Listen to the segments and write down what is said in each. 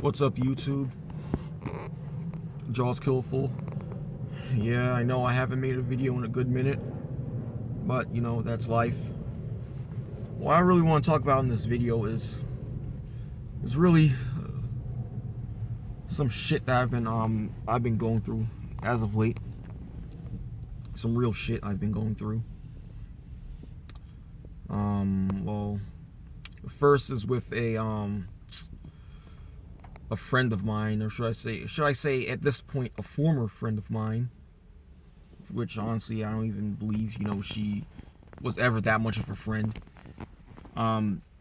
What's up, YouTube? Jaws Killful. Yeah, I know I haven't made a video in a good minute, but you know, that's life. What I really want to talk about in this video is really some shit that I've been going through as of late. Some real shit I've been going through. Well, the first is with a friend of mine, or should I say at this point a former friend of mine, which honestly I don't even believe, you know, she was ever that much of a friend.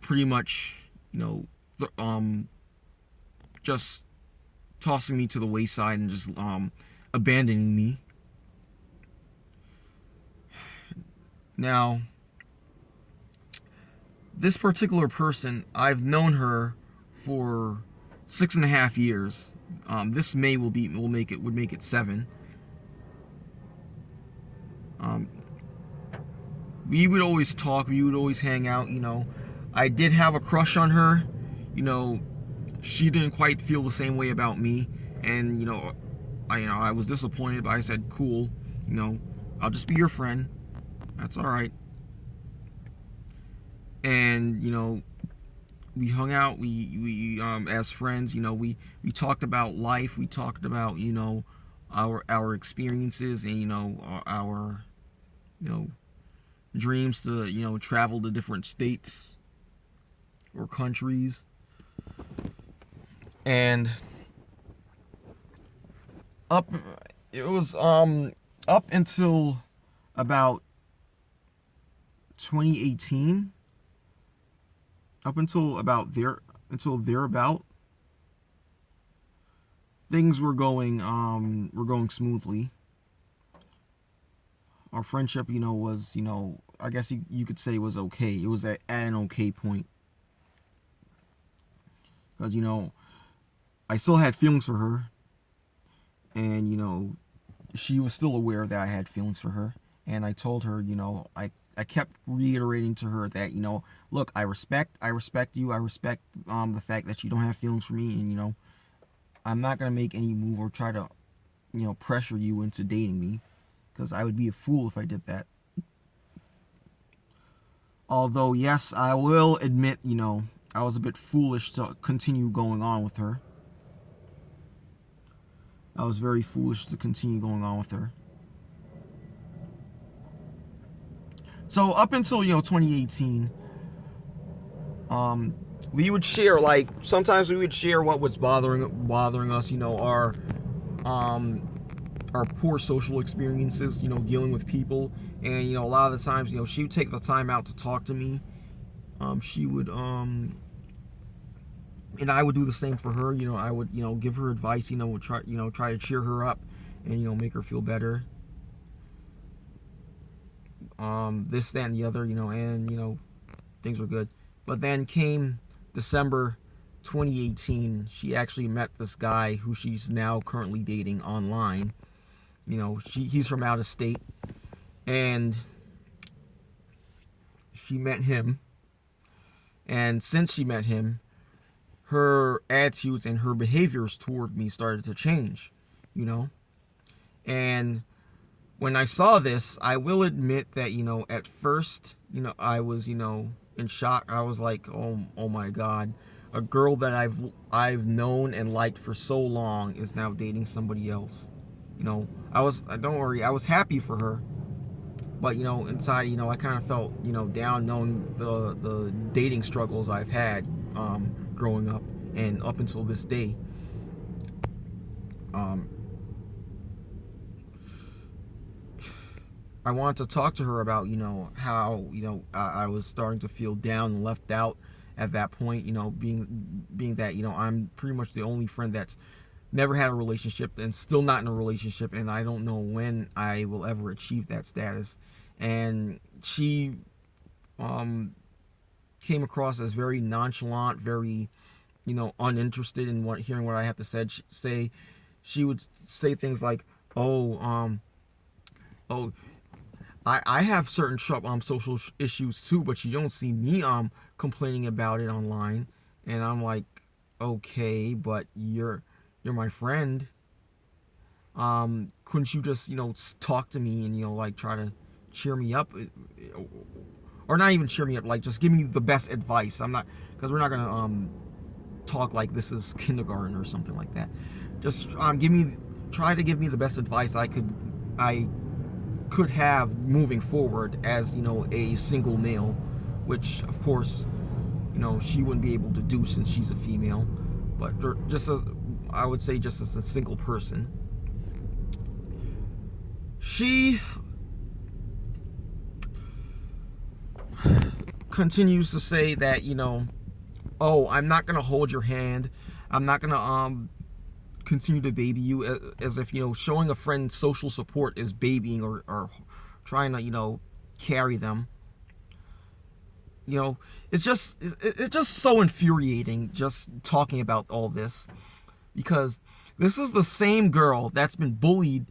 Pretty much, you know, just tossing me to the wayside and just abandoning me. Now, this particular person, I've known her for 6.5 years. This May would make it 7. We would always talk. We would always hang out. You know, I did have a crush on her. You know, she didn't quite feel the same way about me, and you know, I was disappointed. But I said, cool. You know, I'll just be your friend. That's all right. And you know, we hung out. We as friends. You know, we talked about life. We talked about, you know, our experiences, and you know, our you know, dreams to, you know, travel to different states or countries. And it was up until about 2018, until thereabout, things were going smoothly. Our friendship, you know, was, you know, I guess you could say was okay. It was at an okay point. Because, you know, I still had feelings for her. And, you know, she was still aware that I had feelings for her. And I told her, you know, I kept reiterating to her that, you know, look, I respect you. I respect the fact that you don't have feelings for me. And, you know, I'm not going to make any move or try to, you know, pressure you into dating me. Because I would be a fool if I did that. Although, yes, I will admit, you know, I was a bit foolish to continue going on with her. I was very foolish to continue going on with her. So up until, you know, 2018, we would share, like, sometimes we would share what was bothering us, you know, our poor social experiences, you know, dealing with people. And, you know, a lot of the times, you know, she would take the time out to talk to me. She would, and I would do the same for her. You know, I would, you know, give her advice, you know, would try to cheer her up and, you know, make her feel better. This, that, and the other, you know, and, you know, things were good. But then came December 2018, she actually met this guy who she's now currently dating online. You know, he's from out of state, and she met him. And since she met him, her attitudes and her behaviors toward me started to change, you know. And when I saw this, I will admit that, you know, at first, you know, I was, you know, in shock. I was like, oh my God, a girl that I've known and liked for so long is now dating somebody else. You know, don't worry, I was happy for her. But, you know, inside, you know, I kind of felt, you know, down knowing the dating struggles I've had growing up and up until this day. I wanted to talk to her about, you know, how, you know, I was starting to feel down and left out at that point, you know, being that, you know, I'm pretty much the only friend that's never had a relationship and still not in a relationship, and I don't know when I will ever achieve that status. And she came across as very nonchalant, very, you know, uninterested in hearing what I have to say. She would say things like, oh, I have certain social issues too, but you don't see me complaining about it online. And I'm like, okay, but you're my friend. Couldn't you just, talk to me and, like, try to cheer me up? Or not even cheer me up, like, just give me the best advice. I'm not, because we're not going to talk like this is kindergarten or something like that. Just try to give me the best advice I could have moving forward as, a single male, which, of course, she wouldn't be able to do since she's a female. But I would say just as a single person. She continues to say that, oh, I'm not going to hold your hand. I'm not going to continue to baby you, as if, showing a friend social support is babying or trying to, carry them. It's just so infuriating just talking about all this, because this is the same girl that's been bullied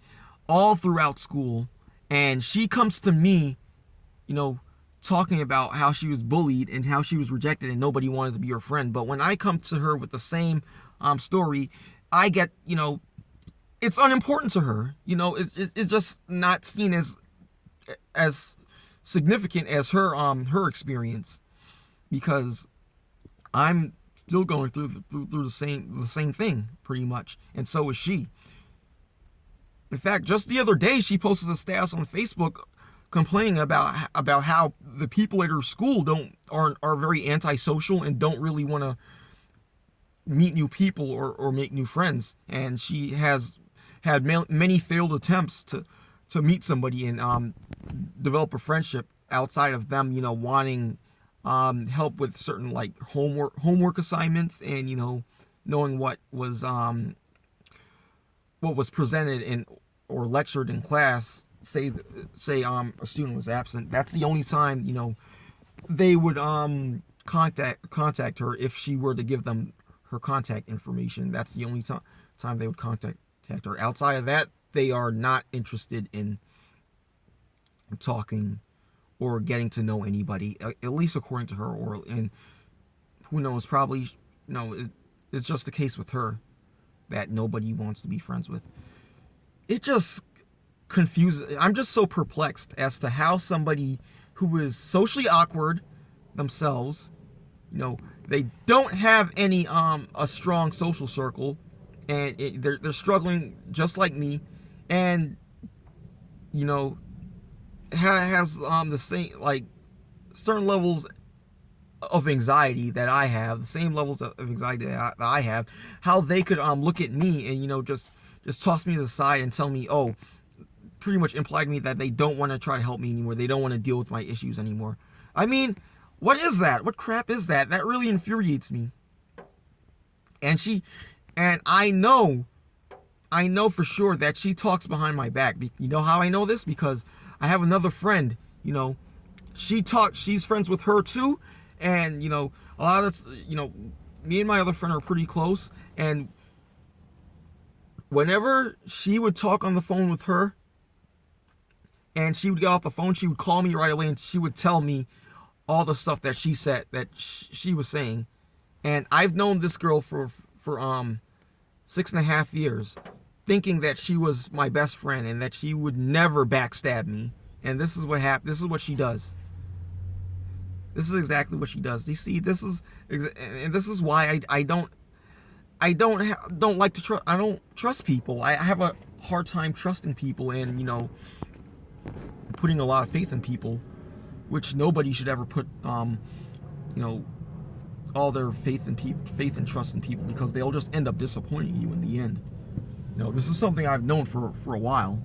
all throughout school, and she comes to me, talking about how she was bullied and how she was rejected and nobody wanted to be her friend. But when I come to her with the same story, I get, it's unimportant to her. It's just not seen as significant as her experience, because I'm still going through the same thing pretty much, and so is she. In fact, just the other day, she posted a status on Facebook complaining about how the people at her school are very antisocial and don't really want to meet new people or make new friends. And she has had many failed attempts to meet somebody and develop a friendship outside of them, wanting help with certain, like, homework assignments, and knowing what was presented in or lectured in class. Say a student was absent. That's the only time they would contact her if she were to give them her contact information. That's the only time they would contact her. Outside of that, they are not interested in talking or getting to know anybody, at least according to her. And who knows, probably it's just the case with her that nobody wants to be friends with. It just confuses. I'm just so perplexed as to how somebody who is socially awkward themselves, they don't have any a strong social circle, and they're struggling just like me, and has the same, like, certain levels of anxiety that I have, the same levels of anxiety that I have, how they could look at me and just toss me to the side and tell me, oh, pretty much implied to me that they don't want to try to help me anymore. They don't want to deal with my issues anymore. I mean, what is that? What crap is that? That really infuriates me. And I know for sure that she talks behind my back. You know how I know this? Because I have another friend, she's friends with her too. And, a lot of, me and my other friend are pretty close. And whenever she would talk on the phone with her, and she would get off the phone, she would call me right away and she would tell me all the stuff that she said, that she was saying. And I've known this girl for 6.5 years, thinking that she was my best friend and that she would never backstab me. And this is what happened. This is what she does. This is exactly what she does. You see, this is why I don't like to trust. I don't trust people. I have a hard time trusting people, and putting a lot of faith in people, which nobody should ever put all their faith and trust in people, because they'll just end up disappointing you in the end. This is something I've known for a while,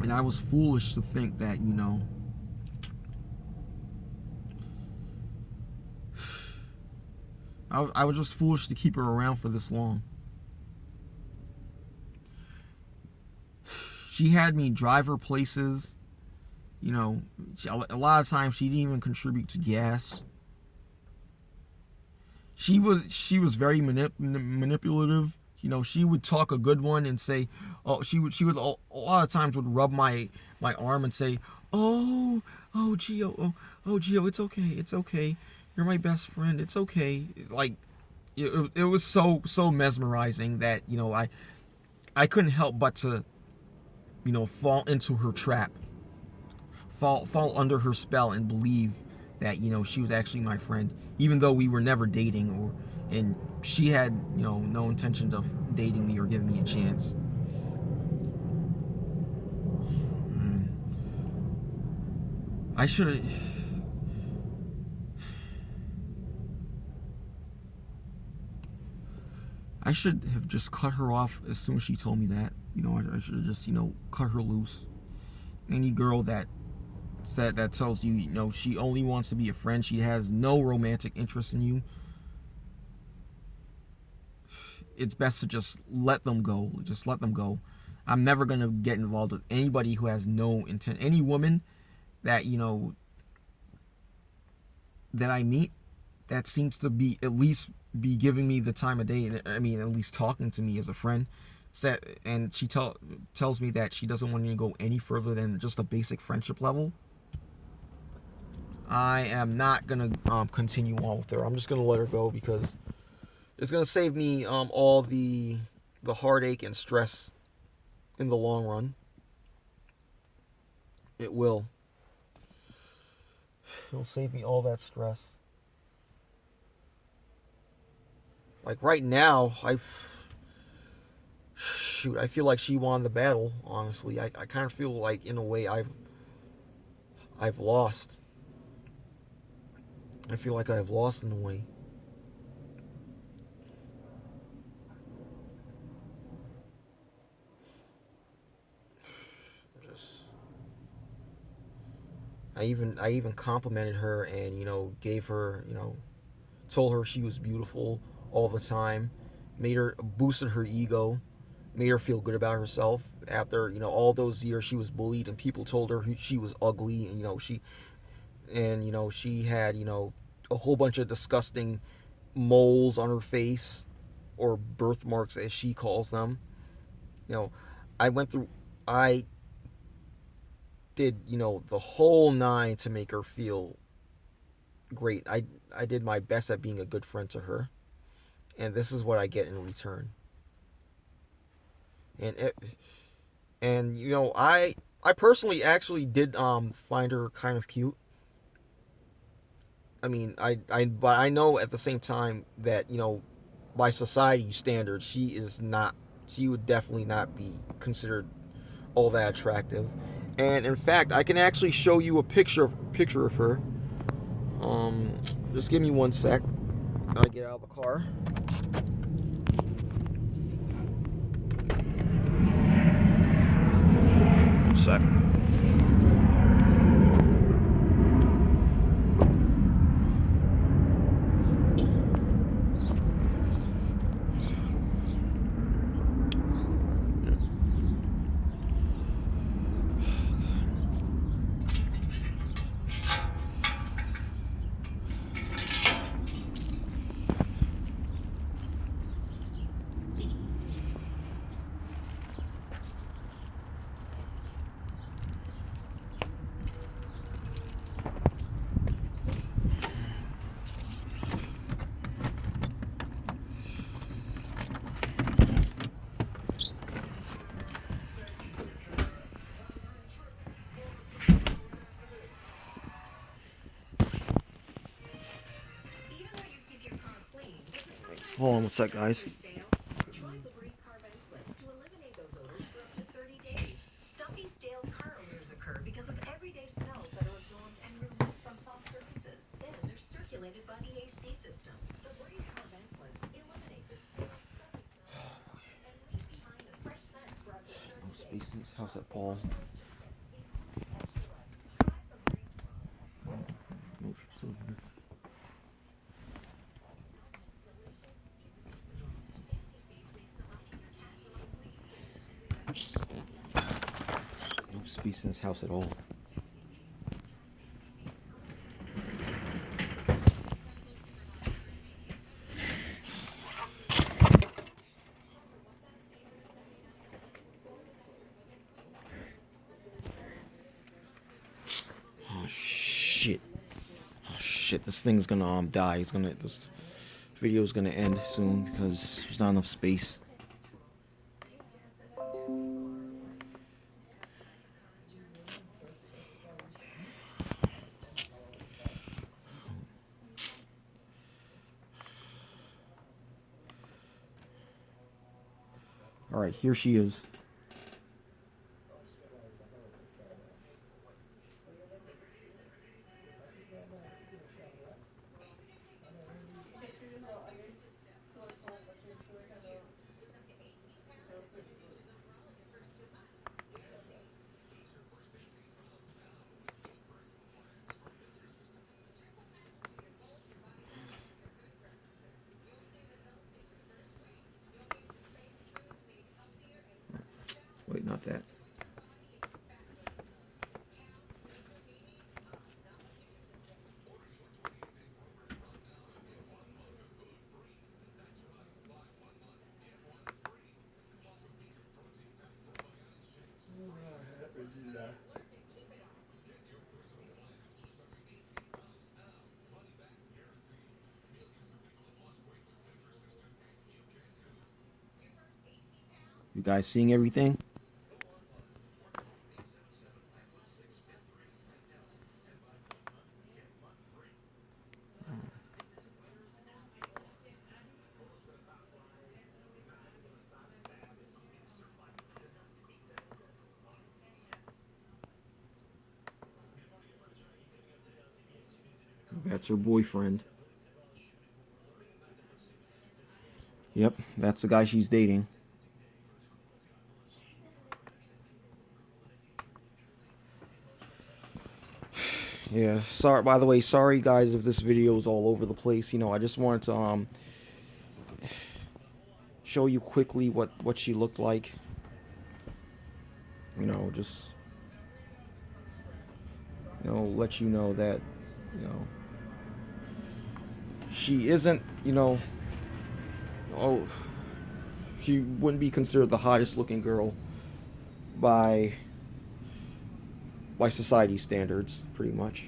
and I was foolish to think that I was just foolish to keep her around for this long. She had me drive her places. A lot of times she didn't even contribute to gas. She was very manipulative. She would talk a good one and say, oh, she would a lot of times would rub my arm and say, oh, gee, "Oh, Gio, it's okay. It's okay. You're my best friend. It's okay." It's like it was so mesmerizing that I couldn't help but to fall into her trap, fall under her spell, and believe that she was actually my friend, even though we were never dating, and she had no intentions of dating me or giving me a chance. Mm. I should have. I should have just cut her off as soon as she told me that. I should have just cut her loose. Any girl that tells you she only wants to be a friend, she has no romantic interest in you, it's best to just let them go. Just let them go. I'm never gonna get involved with anybody who has no intent. Any woman that that I meet that seems to be at least be giving me the time of day. I mean, at least talking to me as a friend. And she tells me that she doesn't want me to go any further than just a basic friendship level. I am not gonna continue on with her. I'm just gonna let her go because it's gonna save me all the heartache and stress in the long run. It will. It'll save me all that stress. Like right now, I feel like she won the battle. Honestly, I kind of feel like in a way I've lost. I feel like I've lost in a way. Just I even complimented her and gave her told her she was beautiful all the time, made her boosted her ego, made her feel good about herself after all those years she was bullied and people told her she was ugly, and she had a whole bunch of disgusting moles on her face, or birthmarks as she calls them. you know I went through I did the whole nine to make her feel great. I did my best at being a good friend to her, and this is what I get in return. And it, and I personally actually did find her kind of cute. I mean, but I know at the same time that by society standards, she would definitely not be considered all that attractive. And in fact, I can actually show you a picture of her. Just give me one sec. Gotta get out of the car. Sec. Hold on one sec, guys. No space in this house at all. No space in this house at all. Oh shit. shit, this thing's gonna die. This video is gonna end soon because there's not enough space. All right, here she is. Wait, not that. You guys seeing everything? That's her boyfriend. Yep, that's the guy she's dating. Yeah, sorry, by the way, sorry guys if this video is all over the place. You know, I just wanted to show you quickly what she looked like. You know, just let you know that, she isn't, oh, she wouldn't be considered the hottest looking girl by society standards, pretty much.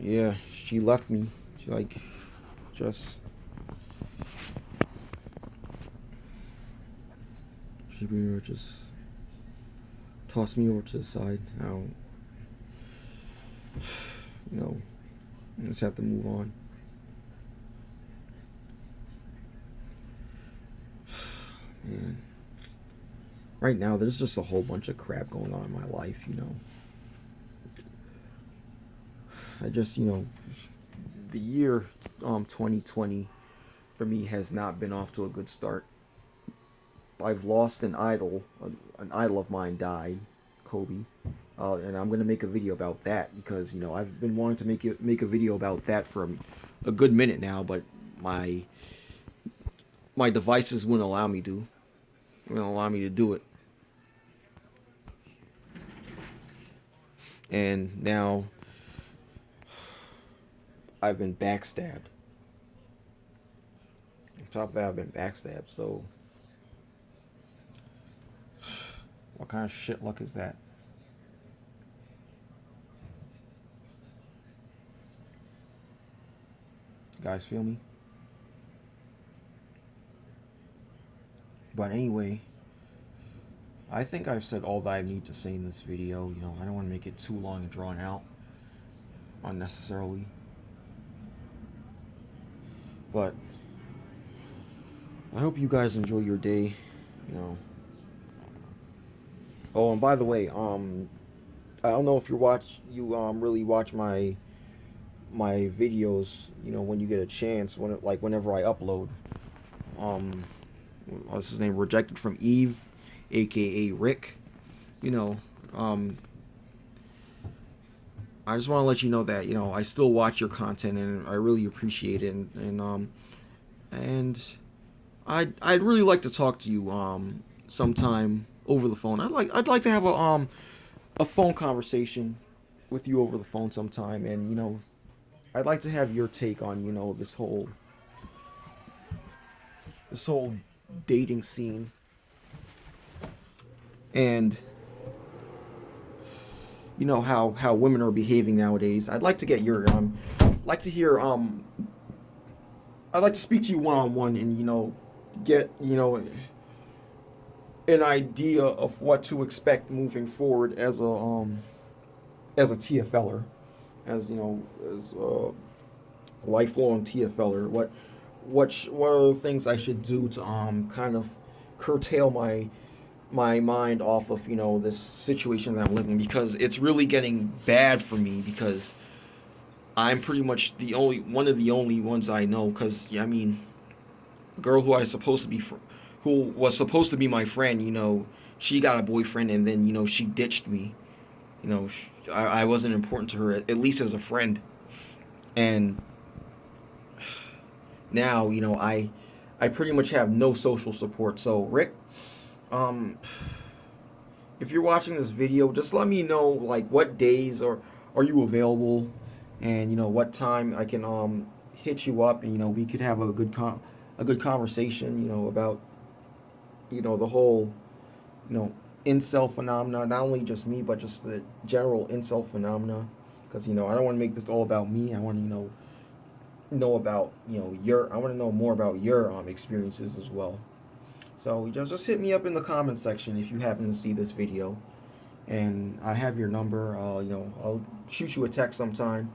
Yeah, she left me. She she pretty much just tossed me over to the side. Now, I just have to move on. Man. Right now, there's just a whole bunch of crap going on in my life, I just, the year 2020 for me has not been off to a good start. I've lost an idol. An idol of mine died, Kobe. And I'm gonna make a video about that because I've been wanting to make a video about that for a good minute now, but my devices wouldn't allow me to. Wouldn't allow me to do it. And now I've been backstabbed. On top of that, I've been backstabbed. So what kind of shit luck is that? You guys feel me? But anyway, I think I've said all that I need to say in this video. I don't want to make it too long and drawn out unnecessarily. But I hope you guys enjoy your day. Oh, and by the way, I don't know if you really watch my videos, when you get a chance, whenever I upload. What's his name? Rejected from Eve, aka Rick. I just want to let you know that I still watch your content and I really appreciate it, and I'd really like to talk to you sometime over the phone. I'd like to have a phone conversation with you over the phone sometime, and I'd like to have your take on this whole dating scene. And you know, how women are behaving nowadays. I'd like to get your like to hear I'd like to speak to you one on one and, you know, get, you know, an idea of what to expect moving forward as a TFLer, as, you know, as a lifelong TFLer. What are the things I should do to kind of curtail my mind off of, you know, this situation that I'm living, because it's really getting bad for me, because I'm pretty much the only one of the only ones I know. Because, yeah, I mean, a girl who was supposed to be my friend, you know, she got a boyfriend, and then, you know, she ditched me. You know, I wasn't important to her, at least as a friend. And now, you know, I pretty much have no social support. So, Rick, um, if you're watching this video, just let me know, like, what days are you available, and, you know, what time I can hit you up, and, you know, we could have a good conversation, you know, about, you know, the whole, you know, incel phenomena. Not only just me, but just the general incel phenomena. Because, you know, I don't want to make this all about me. I want to, you know about, you know, your I want to know more about your experiences as well. So just hit me up in the comment section if you happen to see this video, and I have your number. You know, I'll shoot you a text sometime,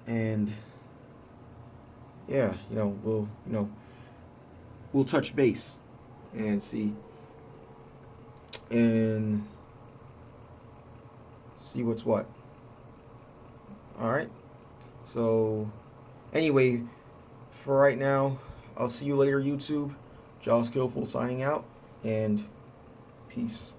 and yeah, we'll touch base and and see what's what. All right. So anyway, for right now, I'll see you later, YouTube. Jaws Skillful signing out, and peace.